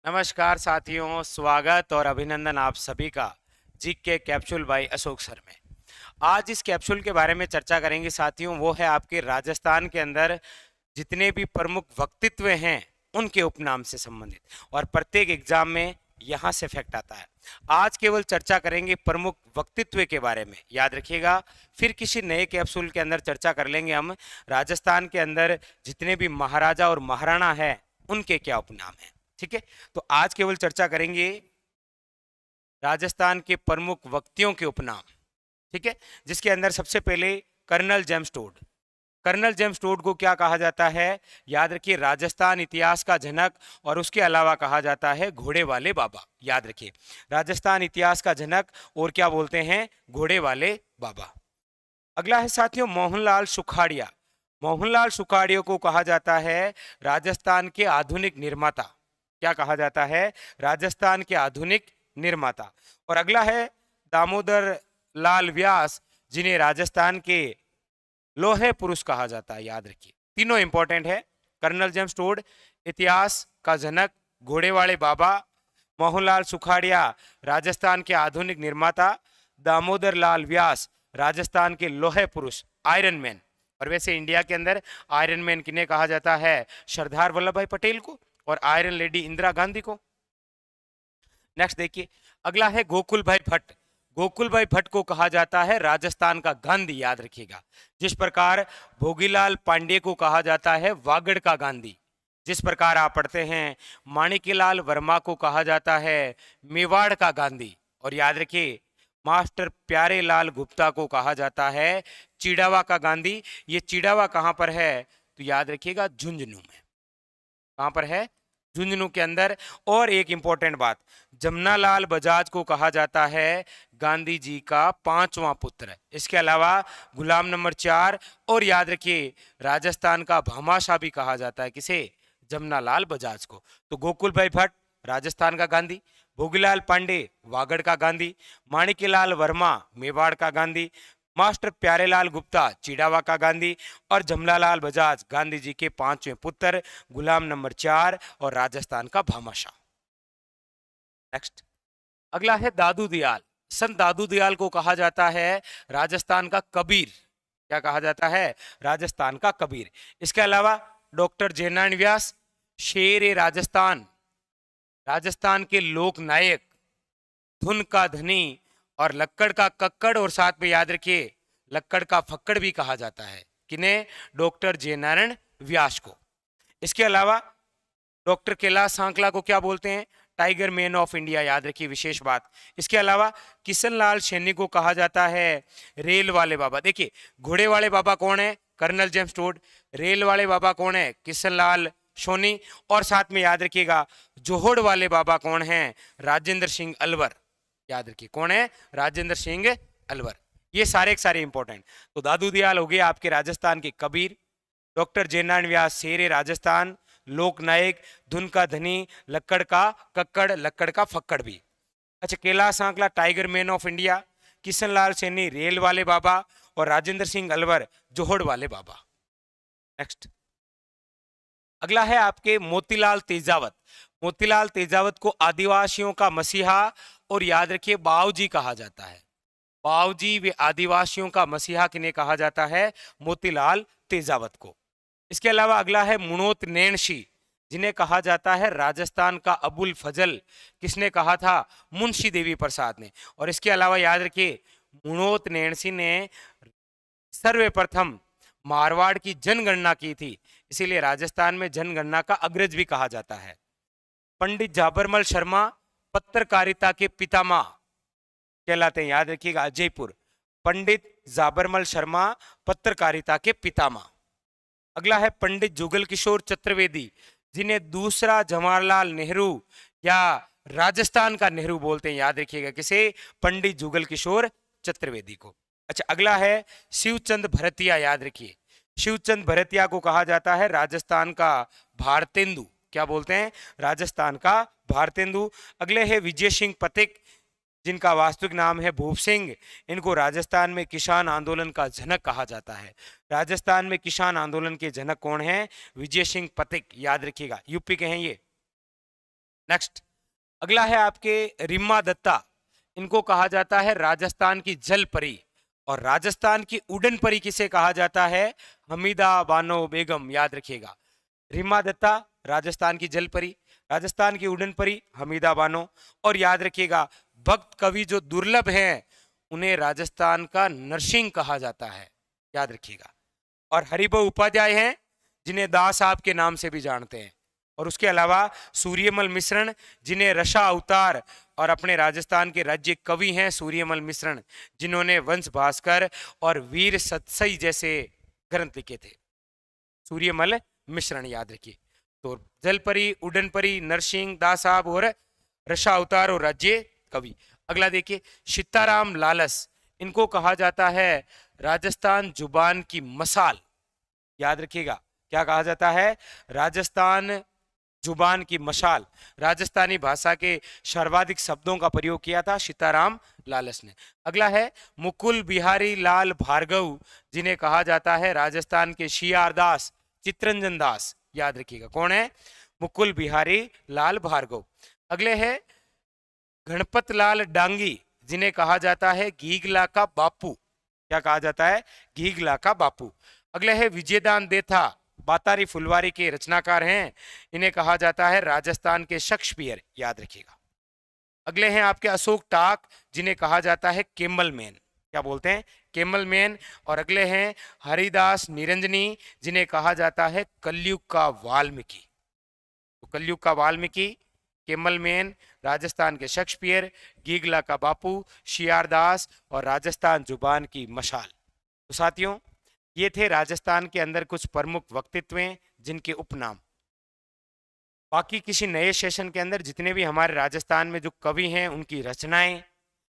नमस्कार साथियों, स्वागत और अभिनंदन आप सभी का GK capsule by Ashok sir में। आज इस कैप्सूल के बारे में चर्चा करेंगे साथियों, वो है आपके राजस्थान के अंदर जितने भी प्रमुख व्यक्तित्व हैं उनके उपनाम से संबंधित, और प्रत्येक एग्जाम में यहाँ से फैक्ट आता है। आज केवल चर्चा करेंगे प्रमुख व्यक्तित्व के बारे में, याद रखिएगा। फिर किसी नए कैप्सूल के अंदर चर्चा कर लेंगे हम राजस्थान के अंदर जितने भी महाराजा और महाराणा है उनके क्या उपनाम है। ठीक है, तो आज केवल चर्चा करेंगे राजस्थान के प्रमुख व्यक्तियों के उपनाम। ठीक है, जिसके अंदर सबसे पहले colonel James Tod. Colonel James Tod को क्या कहा जाता है? याद रखिए, राजस्थान इतिहास का जनक, और उसके अलावा कहा जाता है घोड़े वाले बाबा। याद रखिए, राजस्थान इतिहास का जनक और क्या बोलते हैं? घोड़े वाले बाबा। अगला है साथियों मोहनलाल सुखाड़िया। मोहनलाल सुखाड़िया को कहा जाता है राजस्थान के आधुनिक निर्माता। क्या कहा जाता है? राजस्थान के आधुनिक निर्माता। और अगला है दामोदर लाल व्यास, जिन्हें राजस्थान के लोहे पुरुष कहा जाता है। याद रखिए, तीनों इंपॉर्टेंट है। कर्नल जेम्स टोड इतिहास का जनक, घोड़े वाले बाबा, मोहनलाल सुखाड़िया राजस्थान के आधुनिक निर्माता, दामोदर लाल व्यास राजस्थान के लोहे पुरुष, आयरन मैन। और वैसे इंडिया के अंदर आयरन मैन किन्हें कहा जाता है? सरदार वल्लभ भाई पटेल को, और आयरन लेडी इंदिरा गांधी को। नेक्स्ट देखिए, अगला है गोकुल भाई भट्ट। गोकुल भाई भट्ट को कहा जाता है राजस्थान का गांधी। याद रखिएगा, जिस प्रकार भोगीलाल पांडे को कहा जाता है वागड़ का गांधी, जिस प्रकार आप पढ़ते हैं माणिक्यलाल वर्मा को कहा जाता है मेवाड़ का गांधी, और याद रखिए मास्टर प्यारेलाल गुप्ता को कहा जाता है चिड़ावा का गांधी। ये चिड़ावा कहां पर है? तो याद रखिएगा झुंझुनू में। कहां पर है? झुंझुनू के अंदर। और एक इंपॉर्टेंट बात, जमनालाल बजाज को कहा जाता है गांधी जी का पांचवा पुत्र। इसके अलावा गुलाम नंबर 4, और याद रखिए राजस्थान का भामाशाह भी कहा जाता है। किसे? जमनालाल बजाज को। तो गोकुल भाई भट्ट राजस्थान का गांधी, भोगीलाल पांडे वागड़ का गांधी, माणिक्यलाल वर्मा मेवाड़ का गांधी, मास्टर प्यारेलाल गुप्ता चिड़ावा का गांधी, और जमनालाल बजाज गांधी जी के पांचवें पुत्र, गुलाम नंबर 4 और राजस्थान का भामाशाह। नेक्स्ट, अगला है दादू दयाल। संत दादू दयाल को कहा जाता है राजस्थान का कबीर। क्या कहा जाता है? राजस्थान का कबीर। इसके अलावा डॉक्टर जयनारायण व्यास शेर ए राजस्थान, राजस्थान के लोक नायक, धुन का धनी और लक्कड़ का कक्कड़, और साथ में याद रखिए लक्कड़ का फक्कड़ भी कहा जाता है। किन्हें? डॉक्टर जयनारायण व्यास को। इसके अलावा डॉक्टर कैलाश सांकला को क्या बोलते हैं? Tiger man of India. याद रखिए विशेष बात। इसके अलावा किशनलाल सैनी को कहा जाता है रेल वाले बाबा। देखिए, घोड़े वाले बाबा कौन है? Colonel James toad. रेल वाले बाबा कौन है? किशनलाल सोनी। और साथ में याद रखिएगा जोहड़ वाले बाबा कौन है? राजेंद्र सिंह अलवर। याद रखिए कौन है? राजेंद्र सिंह अलवर। ये सारे के सारे इंपॉर्टेंट। तो दादू दयाल हो गए आपके राजस्थान के कबीर, डॉक्टर जयनारायण व्यास शेरे राजस्थान, लोक नायक, धुन का धनी, लक्कड़ का कक्कड़, लक्कड़ का फक्कड़ भी। अच्छा, कैलाश सांकला tiger man of India, Kishanlal Saini rail वाले बाबा, और राजेंद्र सिंह अलवर जोहड़ वाले बाबा। नेक्स्ट, अगला है आपके मोतीलाल तेजावत। मोतीलाल तेजावत को आदिवासियों का मसीहा और याद रखिए बाऊजी कहा जाता है। बाऊजी वे आदिवासियों का मसीहा किन्हें कहा जाता है? मोतीलाल तेजावत को। इसके अलावा अगला है मुणोत नैणसी, जिन्हें कहा जाता है राजस्थान का अबुल फजल। किसने कहा था? मुंशी देवी प्रसाद ने। और इसके अलावा याद रखिए मुणोत नैणसी ने सर्वप्रथम मारवाड़ की जनगणना की थी, इसीलिए राजस्थान में जनगणना का अग्रज भी कहा जाता है। पंडित जाबरमल शर्मा पत्रकारिता के पितामह कहलाते हैं। याद रखिएगा जयपुर, पंडित जाबरमल शर्मा पत्रकारिता के पितामह। अगला है पंडित जुगल किशोर चतुर्वेदी, जिन्हें दूसरा जवाहरलाल नेहरू या राजस्थान का नेहरू बोलते हैं। याद रखिएगा किसे? पंडित जुगल किशोर चतुर्वेदी को। अच्छा, अगला है शिवचंद भरतिया। याद रखिए शिवचंद भरतिया को कहा जाता है राजस्थान का भारतेंदु। क्या बोलते हैं? राजस्थान का भारतेंदु। अगले है विजय सिंह पथिक, जिनका वास्तविक नाम है भूप सिंह। इनको राजस्थान में किसान आंदोलन का जनक कहा जाता है। राजस्थान में किसान आंदोलन के जनक कौन है? विजय सिंह पथिक। याद रखिएगा यूपी के हैं ये। नेक्स्ट, अगला है आपके रिम्मा दत्ता। इनको कहा जाता है राजस्थान की जल परी, और राजस्थान की उड़न परी किसे कहा जाता है? हमीदा बानो बेगम, याद रखिएगा। रिम्मा दत्ता राजस्थान की जल परी, राजस्थान की उड़न परी हमीदा बानो, और याद रखिएगा भक्त कवि जो दुर्लभ हैं उन्हें राजस्थान का नरसिंह कहा जाता है, याद रखिएगा। और हरिभाऊ उपाध्याय हैं जिन्हें दास साहब के नाम से भी जानते हैं। और उसके अलावा सूर्यमल मिश्रण जिन्हें रसा अवतार, और अपने राजस्थान के राज्य कवि हैं सूर्यमल मिश्रण जिन्होंने वंश भास्कर और वीर सतसई जैसे ग्रंथ लिखे थे। सूर्यमल मिश्रण, याद रखिए। तो जलपरी, उड़नपरी, नरसिंह, दास साहब और रसा अवतार और राज्य कवि। अगला देखिए, सीताराम लालस। इनको कहा जाता है राजस्थान जुबान की मसाल, याद रखिएगा। क्या कहा जाता है? राजस्थान जुबान की मशाल। राजस्थानी भाषा के सर्वाधिक शब्दों का प्रयोग किया था सीताराम लालस ने। अगला है मुकुल बिहारी लाल भार्गव, जिन्हें कहा जाता है राजस्थान के शियार दास, चित्रंजन दास, याद रखिएगा। कौन है? मुकुल बिहारी लाल भार्गव। अगले है गणपत लाल डांगी, जिन्हें कहा जाता है घीघला का बापू। क्या कहा जाता है? घीघला का बापू। अगले है विजयदान देथा, बातारी फुलवारी के रचनाकार हैं। इन्हें कहा जाता है राजस्थान के शेक्सपियर, याद रखिएगा। अगले हैं आपके अशोक टाक, जिन्हें कहा जाता है केमल मैन। क्या बोलते हैं? Camel man. और अगले हैं हरिदास निरंजनी, जिन्हें कहा जाता है कलयुग का वाल्मीकि। तो कलयुग का वाल्मीकि, केमल मैन, राजस्थान के शेक्सपियर, गीगला का बापू, शियारदास और राजस्थान जुबान की मशाल। तो साथियों, ये थे राजस्थान के अंदर कुछ प्रमुख व्यक्तित्व जिनके उपनाम। बाकी किसी नए सेशन के अंदर जितने भी हमारे राजस्थान में जो कवि हैं उनकी रचनाएं,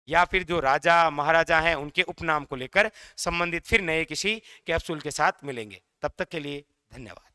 या फिर जो राजा महाराजा हैं उनके उपनाम को लेकर संबंधित फिर नए किसी कैप्सूल के साथ मिलेंगे। तब तक के लिए धन्यवाद।